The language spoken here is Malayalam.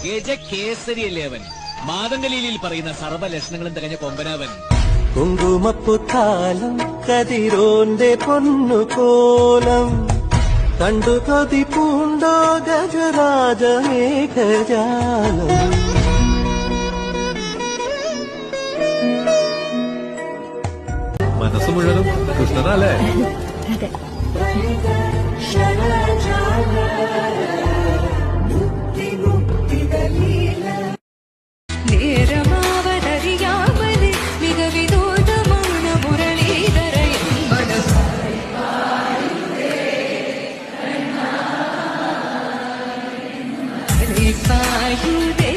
ഗജകേസരിയല്ലേ അവൻ. മാതംഗലീലയിൽ പറയുന്ന സർവ്വലക്ഷണങ്ങളും തികഞ്ഞ കൊമ്പനാവൻ. കുങ്കുമപ്പുത്താലം കതിരോന്റെ പൊന്നുകോലം കണ്ടു കൊതി പൂണ്ടോ ഗജരാജമേഘജാലം. മനസ്സ് മുഴുവനും കൃഷ്ണനല്ലേ? നേരമാവതറിയാമത് മിക വിനോദമാണ് മുരളീധര പായുതേ